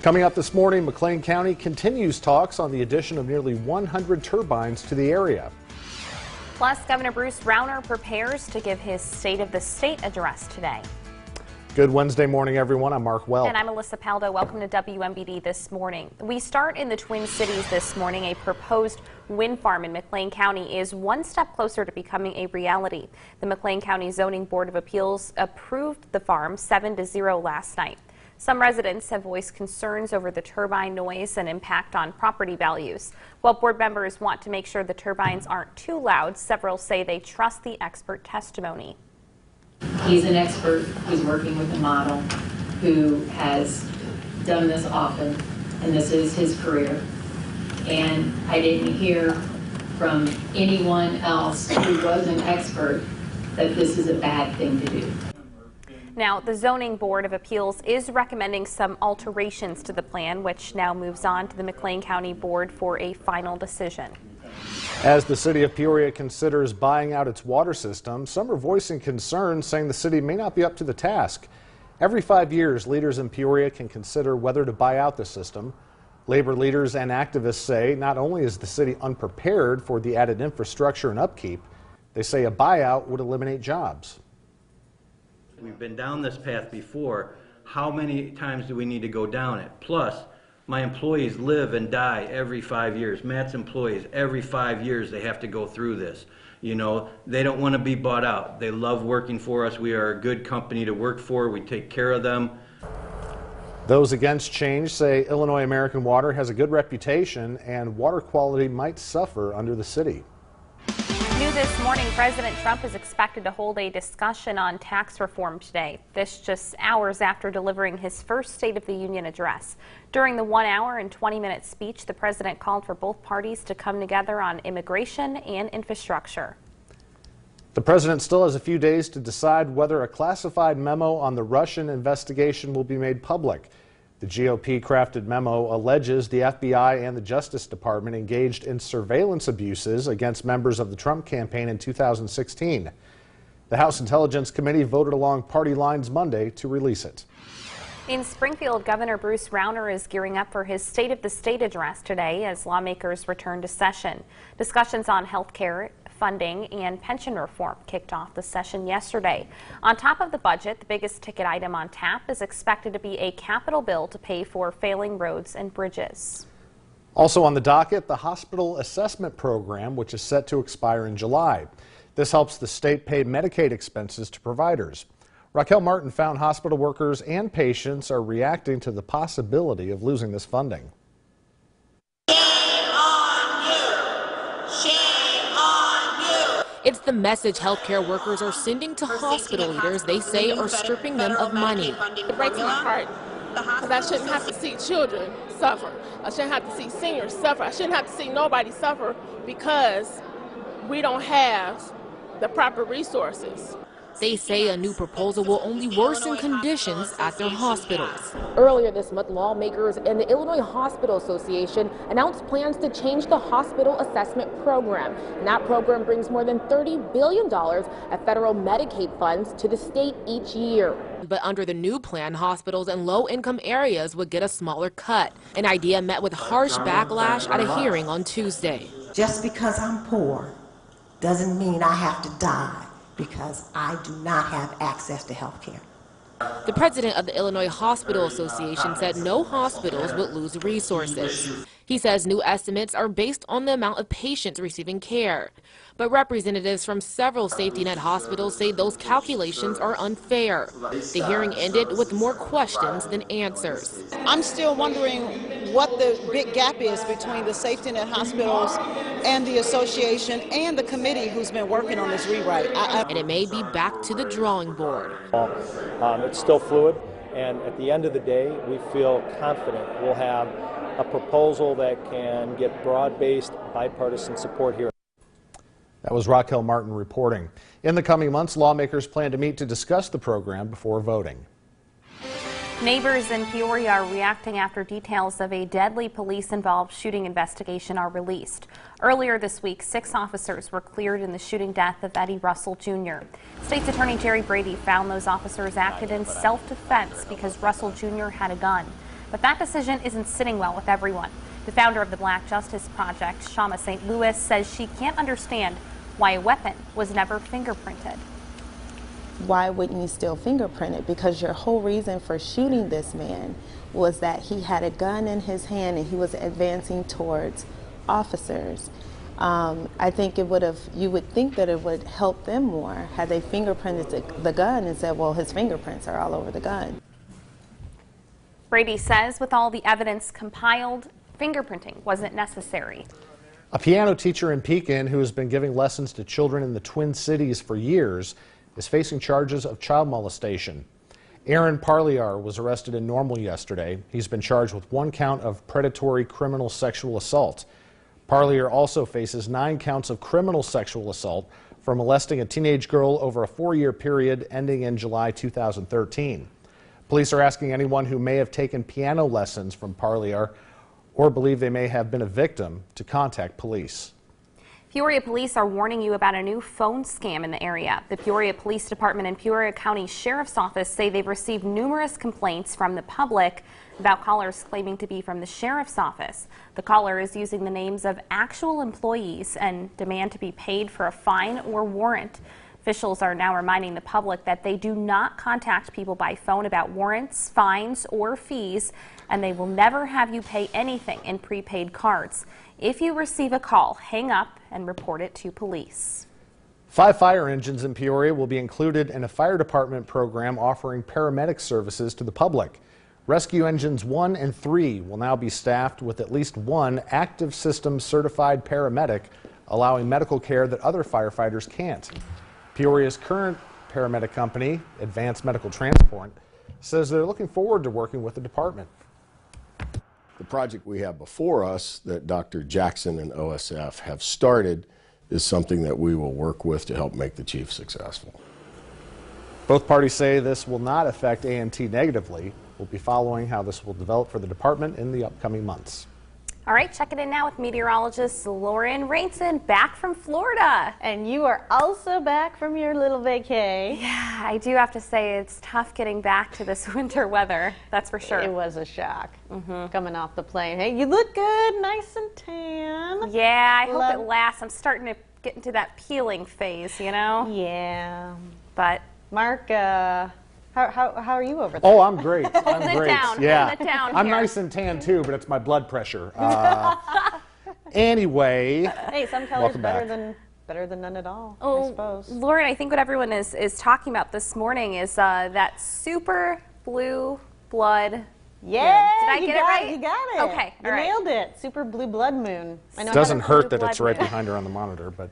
Coming up this morning, McLean County continues talks on the addition of nearly 100 turbines to the area. Plus, Governor Bruce Rauner prepares to give his State of the State address today. Good Wednesday morning, everyone. I'm Mark Welp. And I'm Alyssa Paldo. Welcome to WMBD This Morning. We start in the Twin Cities this morning. A proposed wind farm in McLean County is one step closer to becoming a reality. The McLean County Zoning Board of Appeals approved the farm 7-0 last night. Some residents have voiced concerns over the turbine noise and impact on property values. While board members want to make sure the turbines aren't too loud, several say they trust the expert testimony. He's an expert who's working with a model who has done this often, and this is his career. And I didn't hear from anyone else who was an expert that this is a bad thing to do. Now, the Zoning Board of Appeals is recommending some alterations to the plan, which now moves on to the McLean County Board for a final decision. As the city of Peoria considers buying out its water system, some are voicing concerns, saying the city may not be up to the task. Every 5 years, leaders in Peoria can consider whether to buy out the system. Labor leaders and activists say not only is the city unprepared for the added infrastructure and upkeep, they say a buyout would eliminate jobs. We've been down this path before. How many times do we need to go down it? Plus, my employees live and die every 5 years. Matt's employees, every 5 years they have to go through this. You know, they don't want to be bought out. They love working for us. We are a good company to work for. We take care of them. Those against change say Illinois American Water has a good reputation and water quality might suffer under the city. New this morning, President Trump is expected to hold a discussion on tax reform today. This just hours after delivering his first State of the Union address. During the 1 hour and 20-minute speech, the president called for both parties to come together on immigration and infrastructure. The president still has a few days to decide whether a classified memo on the Russian investigation will be made public. The GOP-crafted memo alleges the FBI and the Justice Department engaged in surveillance abuses against members of the Trump campaign in 2016. The House Intelligence Committee voted along party lines Monday to release it. In Springfield, Governor Bruce Rauner is gearing up for his State of the State address today as lawmakers return to session. Discussions on health care, funding, and pension reform kicked off the session yesterday. On top of the budget, the biggest ticket item on tap is expected to be a capital bill to pay for failing roads and bridges. Also on the docket, the hospital assessment program, which is set to expire in July. This helps the state pay Medicaid expenses to providers. Raquel Martin found hospital workers and patients are reacting to the possibility of losing this funding. It's the message healthcare workers are sending to hospital leaders they say are stripping them of money. It breaks my heart because I shouldn't have to see children suffer. I shouldn't have to see seniors suffer. I shouldn't have to see nobody suffer because we don't have the proper resources. They say a new proposal will only worsen conditions at their hospitals. Earlier this month, lawmakers and the Illinois Hospital Association announced plans to change the hospital assessment program. And that program brings more than $30 billion of federal Medicaid funds to the state each year. But under the new plan, hospitals in low-income areas would get a smaller cut. An idea met with harsh backlash at a hearing on Tuesday. Just because I'm poor doesn't mean I have to die because I do not have access to health care. The president of the Illinois Hospital Association said no hospitals would lose resources. He says new estimates are based on the amount of patients receiving care. But representatives from several safety net hospitals say those calculations are unfair. The hearing ended with more questions than answers. I'm still wondering what the big gap is between the safety net hospitals and the association and the committee who's been working on this rewrite. And it may be back to the drawing board. It's still fluid, and at the end of the day, we feel confident we'll have a proposal that can get broad-based bipartisan support here. That was Raquel Martin reporting. In the coming months, lawmakers plan to meet to discuss the program before voting. Neighbors in Peoria are reacting after details of a deadly police-involved shooting investigation are released. Earlier this week, 6 officers were cleared in the shooting death of Eddie Russell Jr. State's Attorney Jerry Brady found those officers acted in self-defense because Russell Jr. had a gun. But that decision isn't sitting well with everyone. The founder of the Black Justice Project, CHAMA St. Louis, says she can't understand why a weapon was never fingerprinted. Why wouldn't you still fingerprint it? Because your whole reason for shooting this man was that he had a gun in his hand and he was advancing towards officers. I think you would think that it would help them more had they fingerprinted the gun and said, well, his fingerprints are all over the gun. Brady says with all the evidence compiled, fingerprinting wasn't necessary. A piano teacher in Pekin who has been giving lessons to children in the Twin Cities for years is facing charges of child molestation. Aaron Parliar was arrested in Normal yesterday. He's been charged with 1 count of predatory criminal sexual assault. Parliar also faces 9 counts of criminal sexual assault for molesting a teenage girl over a 4-year period ending in July 2013. Police are asking anyone who may have taken piano lessons from Parliar or believe they may have been a victim to contact police. Peoria police are warning you about a new phone scam in the area. The Peoria Police Department and Peoria County Sheriff's Office say they've received numerous complaints from the public about callers claiming to be from the Sheriff's Office. The caller is using the names of actual employees and demand to be paid for a fine or warrant. Officials are now reminding the public that they do not contact people by phone about warrants, fines, or fees, and they will never have you pay anything in prepaid cards. If you receive a call, hang up and report it to police. 5 fire engines in Peoria will be included in a fire department program offering paramedic services to the public. Rescue engines 1 and 3 will now be staffed with at least 1 active system certified paramedic, allowing medical care that other firefighters can't. Peoria's current paramedic company, Advanced Medical Transport, says they're looking forward to working with the department. The project we have before us that Dr. Jackson and OSF have started is something that we will work with to help make the chief successful. Both parties say this will not affect A&T negatively. We'll be following how this will develop for the department in the upcoming months. All right, checking in now with meteorologist Lauren Rainson, back from Florida. And you are also back from your little vacay. Yeah, I do have to say it's tough getting back to this winter weather, that's for sure. It was a shock coming off the plane. Hey, you look good, nice and tan. Yeah, I hope it lasts. I'm starting to get into that peeling phase, you know? Yeah. But Mark, how are you over there? Oh, I'm great. I'm Hold it great. down. Yeah. Hold it down I'm here. nice and tan too, but it's my blood pressure. Anyway, hey, some colors welcome back. better than none at all, Oh, I suppose. Lauren, I think what everyone is talking about this morning is that super blue blood. Yeah, Did I get it right? You got it. Okay, you all right. nailed it. Super blue blood moon. I know Doesn't Have a blue hurt that it's blood right moon. behind her on the monitor, but